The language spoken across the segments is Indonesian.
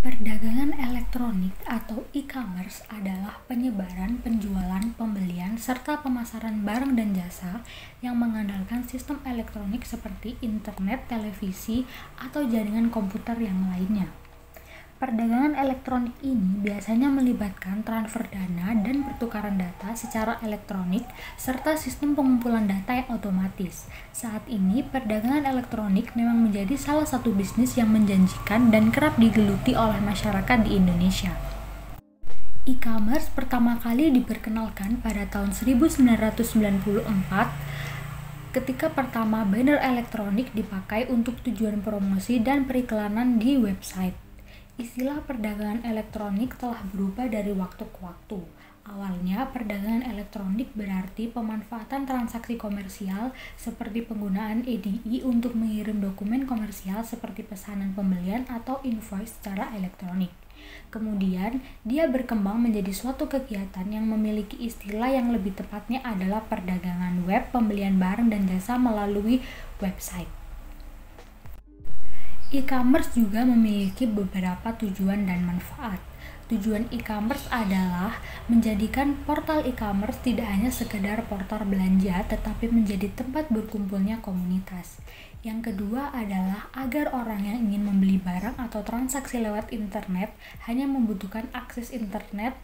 Perdagangan elektronik atau e-commerce adalah penyebaran, penjualan, pembelian, serta pemasaran barang dan jasa yang mengandalkan sistem elektronik seperti internet, televisi, atau jaringan komputer yang lainnya. Perdagangan elektronik ini biasanya melibatkan transfer dana dan pertukaran data secara elektronik serta sistem pengumpulan data yang otomatis. Saat ini, perdagangan elektronik memang menjadi salah satu bisnis yang menjanjikan dan kerap digeluti oleh masyarakat di Indonesia. E-commerce pertama kali diperkenalkan pada tahun 1994 ketika pertama banner elektronik dipakai untuk tujuan promosi dan periklanan di website. Istilah perdagangan elektronik telah berubah dari waktu ke waktu. Awalnya, perdagangan elektronik berarti pemanfaatan transaksi komersial seperti penggunaan EDI untuk mengirim dokumen komersial seperti pesanan pembelian atau invoice secara elektronik. Kemudian, dia berkembang menjadi suatu kegiatan yang memiliki istilah yang lebih tepatnya adalah perdagangan web, pembelian barang dan jasa melalui website. E-commerce juga memiliki beberapa tujuan dan manfaat. Tujuan e-commerce adalah menjadikan portal e-commerce tidak hanya sekedar portal belanja, tetapi menjadi tempat berkumpulnya komunitas. Yang kedua adalah agar orang yang ingin membeli barang atau transaksi lewat internet hanya membutuhkan akses internet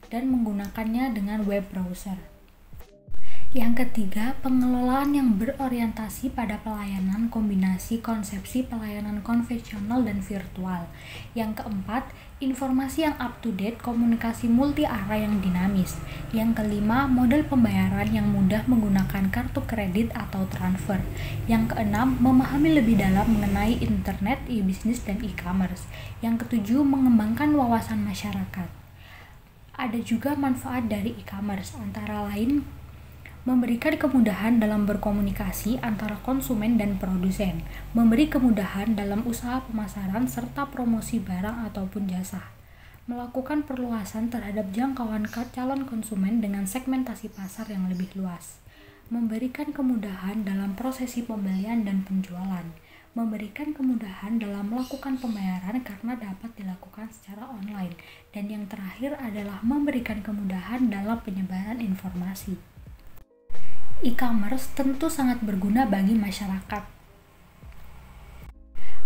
dan menggunakannya dengan web browser. Yang ketiga, pengelolaan yang berorientasi pada pelayanan kombinasi konsepsi pelayanan konvensional dan virtual. Yang keempat, informasi yang up-to-date, komunikasi multi-arah yang dinamis. Yang kelima, model pembayaran yang mudah menggunakan kartu kredit atau transfer. Yang keenam, memahami lebih dalam mengenai internet, e-bisnis, dan e-commerce. Yang ketujuh, mengembangkan wawasan masyarakat. Ada juga manfaat dari e-commerce, antara lain memberikan kemudahan dalam berkomunikasi antara konsumen dan produsen, memberi kemudahan dalam usaha pemasaran serta promosi barang ataupun jasa, melakukan perluasan terhadap jangkauan calon konsumen dengan segmentasi pasar yang lebih luas, memberikan kemudahan dalam prosesi pembelian dan penjualan, memberikan kemudahan dalam melakukan pembayaran karena dapat dilakukan secara online, dan yang terakhir adalah memberikan kemudahan dalam penyebaran informasi. E-commerce tentu sangat berguna bagi masyarakat.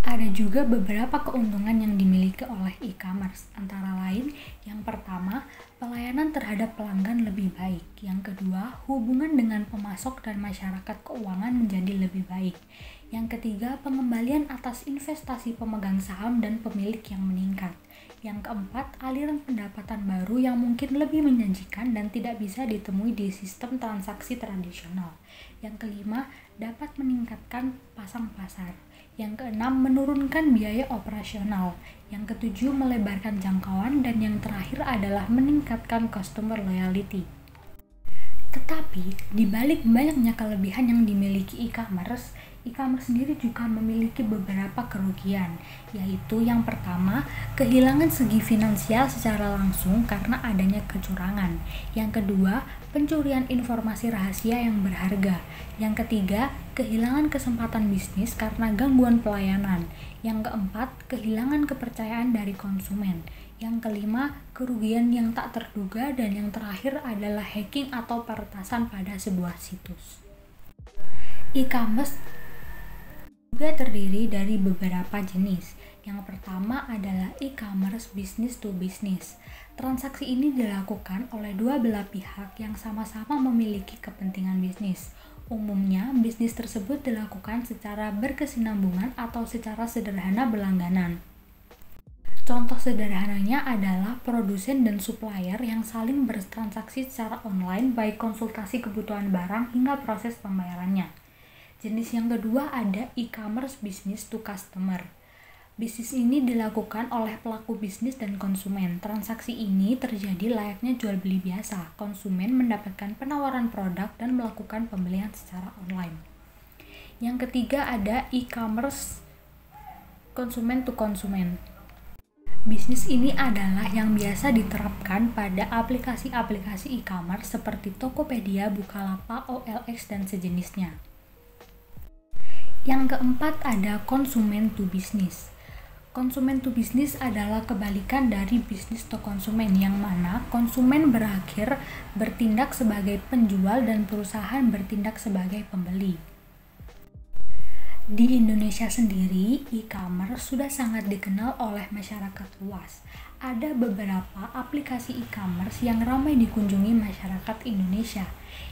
Ada juga beberapa keuntungan yang dimiliki oleh e-commerce, antara lain yang pertama, pelayanan terhadap pelanggan lebih baik. Yang kedua, hubungan dengan pemasok dan masyarakat keuangan menjadi lebih baik. Yang ketiga, pengembalian atas investasi pemegang saham dan pemilik yang meningkat. Yang keempat, aliran pendapatan baru yang mungkin lebih menjanjikan dan tidak bisa ditemui di sistem transaksi tradisional. Yang kelima, dapat meningkatkan pasang pasar. Yang keenam, menurunkan biaya operasional. Yang ketujuh, melebarkan jangkauan. Dan yang terakhir adalah meningkatkan customer loyalty. Tetapi, di balik banyaknya kelebihan yang dimiliki e-commerce sendiri juga memiliki beberapa kerugian, yaitu yang pertama, kehilangan segi finansial secara langsung karena adanya kecurangan. Yang kedua, pencurian informasi rahasia yang berharga. Yang ketiga, kehilangan kesempatan bisnis karena gangguan pelayanan. Yang keempat, kehilangan kepercayaan dari konsumen. Yang kelima, kerugian yang tak terduga, dan yang terakhir adalah hacking atau peretasan pada sebuah situs. E-commerce juga terdiri dari beberapa jenis. Yang pertama adalah e-commerce business to business. Transaksi ini dilakukan oleh dua belah pihak yang sama-sama memiliki kepentingan bisnis. Umumnya, bisnis tersebut dilakukan secara berkesinambungan atau secara sederhana berlangganan. Contoh sederhananya adalah produsen dan supplier yang saling bertransaksi secara online, baik konsultasi kebutuhan barang hingga proses pembayarannya. Jenis yang kedua ada e-commerce business to customer. Bisnis ini dilakukan oleh pelaku bisnis dan konsumen. Transaksi ini terjadi layaknya jual beli biasa. Konsumen mendapatkan penawaran produk dan melakukan pembelian secara online. Yang ketiga ada e-commerce konsumen to konsumen. Bisnis ini adalah yang biasa diterapkan pada aplikasi-aplikasi e-commerce seperti Tokopedia, Bukalapak, OLX, dan sejenisnya. Yang keempat ada konsumen to business. Konsumen to bisnis adalah kebalikan dari bisnis to konsumen, yang mana konsumen berakhir bertindak sebagai penjual dan perusahaan bertindak sebagai pembeli. Di Indonesia sendiri, e-commerce sudah sangat dikenal oleh masyarakat luas. Ada beberapa aplikasi e-commerce yang ramai dikunjungi masyarakat Indonesia.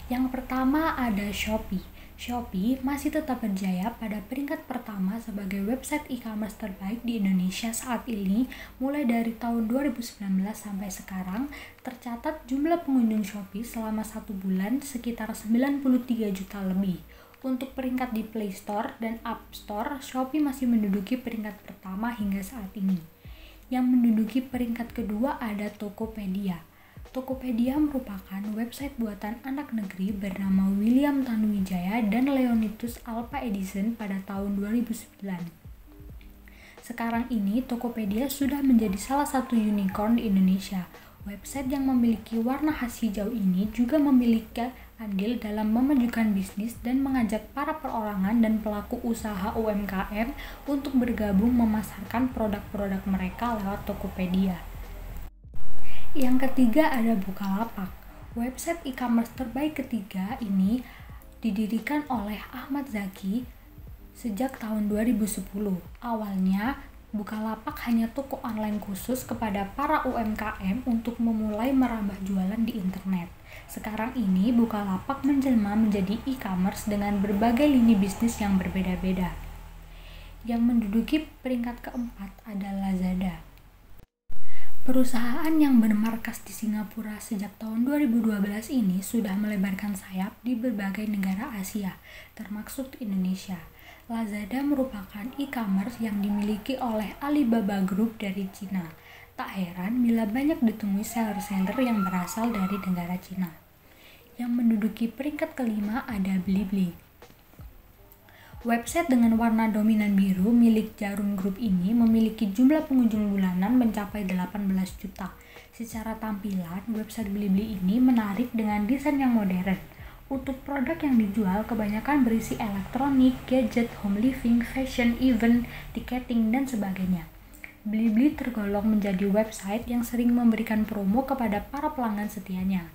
Yang pertama ada Shopee. Shopee masih tetap berjaya pada peringkat pertama sebagai website e-commerce terbaik di Indonesia saat ini. Mulai dari tahun 2019 sampai sekarang, tercatat jumlah pengunjung Shopee selama 1 bulan sekitar 93 juta lebih. Untuk peringkat di Play Store dan App Store, Shopee masih menduduki peringkat pertama hingga saat ini. Yang menduduki peringkat kedua ada Tokopedia. Tokopedia merupakan website buatan anak negeri bernama William Tanuwijaya dan Leonidas Alpha Edison pada tahun 2009. Sekarang ini Tokopedia sudah menjadi salah satu unicorn di Indonesia. Website yang memiliki warna khas hijau ini juga memiliki andil dalam memajukan bisnis dan mengajak para perorangan dan pelaku usaha UMKM untuk bergabung memasarkan produk-produk mereka lewat Tokopedia. Yang ketiga ada Bukalapak. Website e-commerce terbaik ketiga ini didirikan oleh Ahmad Zaki sejak tahun 2010. Awalnya, Bukalapak hanya toko online khusus kepada para UMKM untuk memulai merambah jualan di internet. Sekarang ini, Bukalapak menjelma menjadi e-commerce dengan berbagai lini bisnis yang berbeda-beda. Yang menduduki peringkat keempat adalah Lazada. Perusahaan yang bermarkas di Singapura sejak tahun 2012 ini sudah melebarkan sayap di berbagai negara Asia, termasuk Indonesia. Lazada merupakan e-commerce yang dimiliki oleh Alibaba Group dari Cina. Tak heran bila banyak ditemui seller-seller yang berasal dari negara Cina. Yang menduduki peringkat kelima ada Blibli. Website dengan warna dominan biru milik Jarum Group ini memiliki jumlah pengunjung bulanan mencapai 18 juta. Secara tampilan, website Blibli ini menarik dengan desain yang modern. Untuk produk yang dijual kebanyakan berisi elektronik, gadget, home living, fashion, event, tiketing, dan sebagainya. Blibli tergolong menjadi website yang sering memberikan promo kepada para pelanggan setianya.